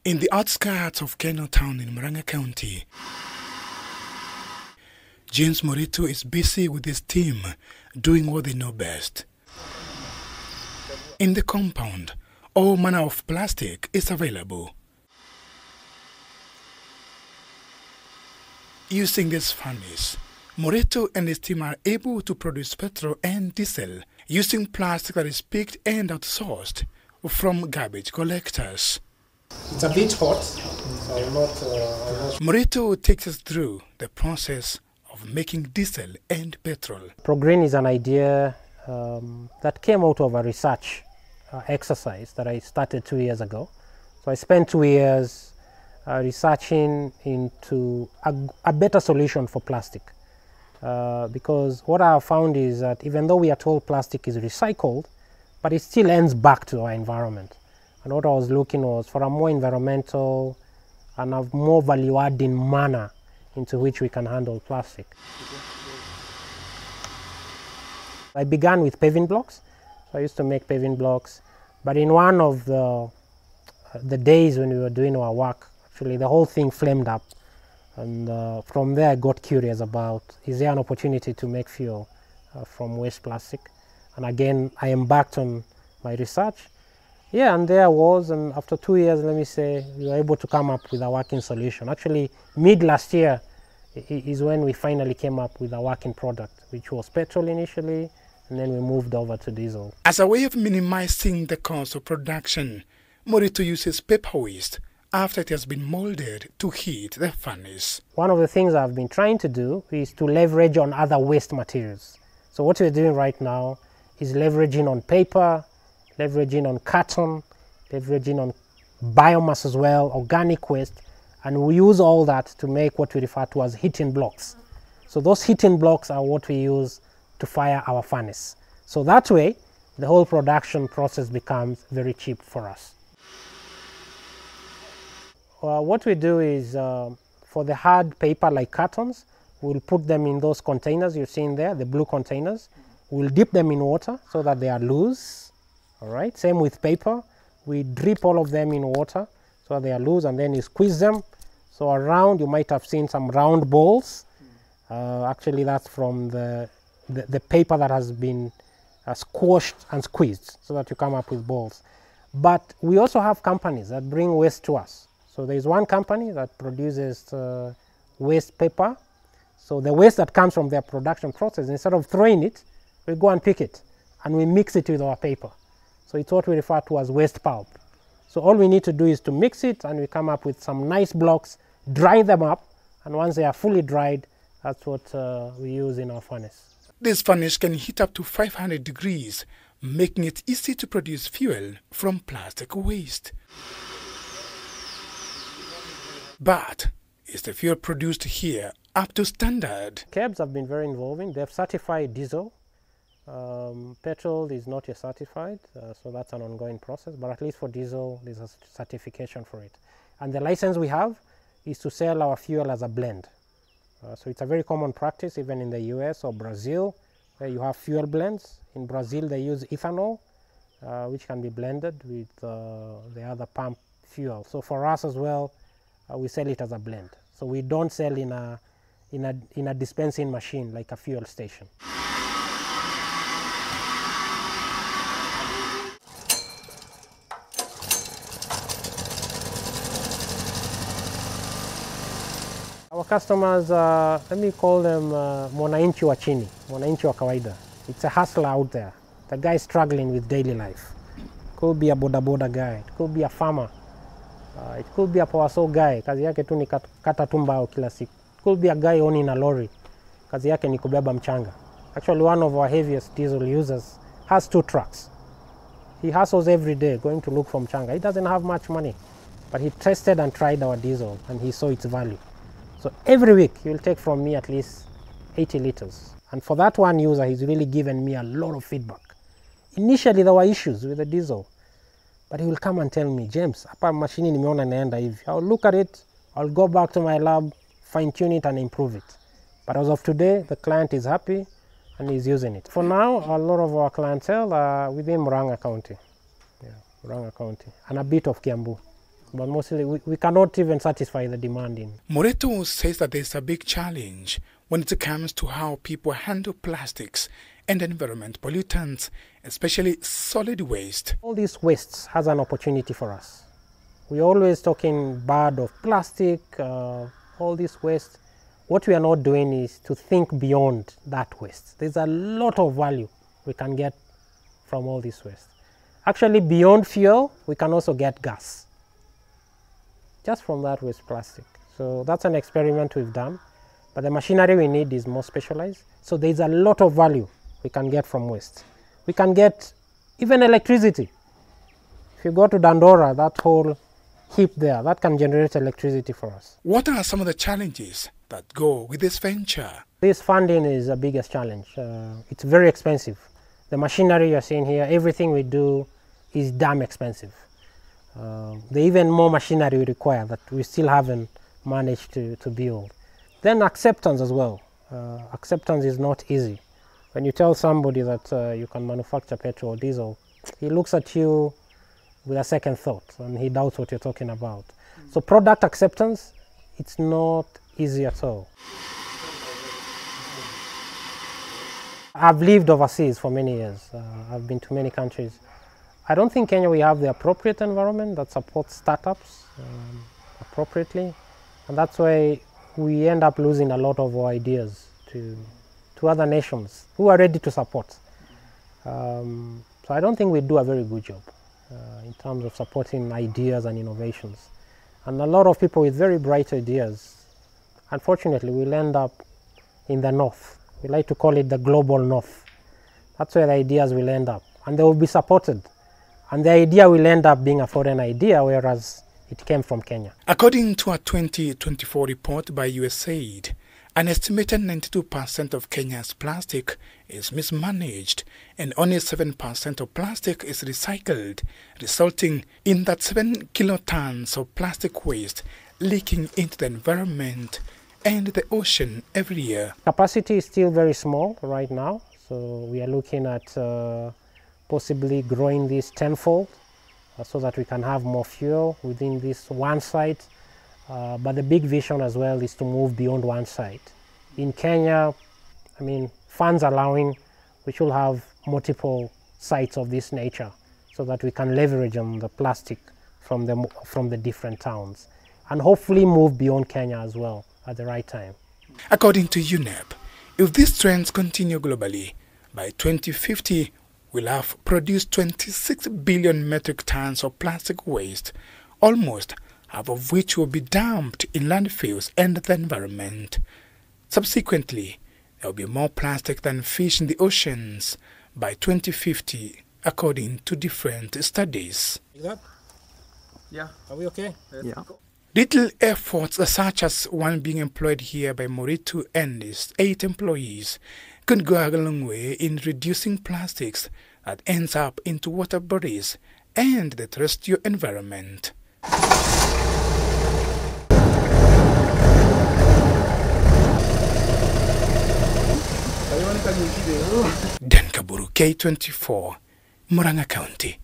In the outskirts of Keno Town in Murangá County, James Muritu is busy with his team doing what they know best. In the compound, all manner of plastic is available. Using this furnace, Muritu and his team are able to produce petrol and diesel using plastic that is picked and outsourced from garbage collectors. It's a bit hot, so Muritu takes us through the process of making diesel and petrol. ProGreen is an idea that came out of a research exercise that I started 2 years ago. So I spent 2 years researching into a better solution for plastic. Because what I have found is that even though we are told plastic is recycled, but it still ends back to our environment. And what I was looking was for a more environmental and a more value-adding manner into which we can handle plastic. I began with paving blocks. So I used to make paving blocks, but in one of the days when we were doing our work, actually the whole thing flamed up. And from there I got curious about, is there an opportunity to make fuel from waste plastic? And again, I embarked on my research. Yeah, and there I was, and after 2 years, let me say, we were able to come up with a working solution. Actually, mid last year is when we finally came up with a working product, which was petrol initially, and then we moved over to diesel. As a way of minimizing the cost of production, Muritu uses paper waste after it has been molded to heat the furnace. One of the things I've been trying to do is to leverage on other waste materials. So what we're doing right now is leveraging on paper, leveraging on carton, leveraging on biomass as well, organic waste, and we use all that to make what we refer to as heating blocks. So those heating blocks are what we use to fire our furnace. So that way, the whole production process becomes very cheap for us. What we do is, for the hard paper like cartons, we'll put them in those containers you're seeing there, the blue containers. We'll dip them in water so that they are loose. All right, same with paper. We drip all of them in water so that they are loose, and then you squeeze them. So around, you might have seen some round balls. Actually, that's from the paper that has been squashed and squeezed so that you come up with balls. But we also have companies that bring waste to us. So there is one company that produces waste paper. So the waste that comes from their production process, instead of throwing it, we go and pick it and we mix it with our paper. So it's what we refer to as waste pulp. So all we need to do is to mix it, and we come up with some nice blocks, dry them up, and once they are fully dried, that's what we use in our furnace. This furnace can heat up to 500 degrees, making it easy to produce fuel from plastic waste. But is the fuel produced here up to standard? Cabs have been very involving. They've certified diesel. Petrol is not yet certified, so that's an ongoing process, but at least for diesel, there's a certification for it. And the license we have is to sell our fuel as a blend. So it's a very common practice, even in the US or Brazil, where you have fuel blends. In Brazil, they use ethanol, which can be blended with the other pump fuel. So for us as well, we sell it as a blend. So we don't sell in a dispensing machine like a fuel station. Our customers, let me call them mwananchi wa chini, mwananchi wa kawaida. It's a hustler out there. The guy struggling with daily life. It could be a boda guy, it could be a farmer, it could be a power saw guy, kazi yake tu ni kata tumbao kila siku. It could be a guy owning a lorry, kazi yake ni kubeba mchanga. Actually, one of our heaviest diesel users has 2 trucks. He hustles every day going to look for mchanga. He doesn't have much money, but he tested and tried our diesel and he saw its value. So every week he will take from me at least 80 liters. And for that one user, he's really given me a lot of feedback. Initially there were issues with the diesel, but he will come and tell me, James, hapa machine nimeona naenda hivi. I'll look at it, I'll go back to my lab, fine tune it and improve it. But as of today, the client is happy and he's using it. For now, a lot of our clientele are within Murangá County. Yeah, Murangá County, and a bit of Kiambu. but mostly we cannot even satisfy the demand in. Muritu says that there's a big challenge when it comes to how people handle plastics and environment pollutants, especially solid waste. All these wastes has an opportunity for us. We're always talking bad of plastic, all this waste. What we are not doing is to think beyond that waste. There's a lot of value we can get from all this waste. Actually, beyond fuel, we can also get gas, just from that waste plastic. So that's an experiment we've done, but the machinery we need is more specialized. So there's a lot of value we can get from waste. We can get even electricity. If you go to Dandora, that whole heap there, that can generate electricity for us. What are some of the challenges that go with this venture? This funding is the biggest challenge. It's very expensive. The machinery you're seeing here, everything we do is damn expensive. The even more machinery we require that we still haven't managed to build. Then acceptance as well. Acceptance is not easy. When you tell somebody that you can manufacture petrol or diesel, he looks at you with a second thought and he doubts what you're talking about. So product acceptance, it's not easy at all. I've lived overseas for many years. I've been to many countries. I don't think Kenya we have the appropriate environment that supports startups appropriately, and that's why we end up losing a lot of our ideas to other nations who are ready to support. So I don't think we do a very good job in terms of supporting ideas and innovations. And a lot of people with very bright ideas, unfortunately, will end up in the north. We like to call it the global north. That's where the ideas will end up, and they will be supported. And the idea will end up being a foreign idea, whereas it came from Kenya. According to a 2024 report by USAID, an estimated 92% of Kenya's plastic is mismanaged, and only 7% of plastic is recycled, resulting in that 7 kilotons of plastic waste leaking into the environment and the ocean every year. Capacity is still very small right now, so we are looking at possibly growing this tenfold so that we can have more fuel within this one site. But the big vision as well is to move beyond one site. In Kenya, I mean, funds allowing, we should have multiple sites of this nature so that we can leverage on the plastic from the different towns and hopefully move beyond Kenya as well at the right time. According to UNEP, if these trends continue globally, by 2050, we'll have produced 26 billion metric tons of plastic waste, almost half of which will be dumped in landfills and the environment. Subsequently, there will be more plastic than fish in the oceans by 2050, according to different studies. Yeah. Are we okay? Yeah. Little efforts such as one being employed here by Muritu and his 8 employees could go a long way in reducing plastics that ends up into water bodies and the terrestrial environment. Dan Kaburu, K24, Murangá County.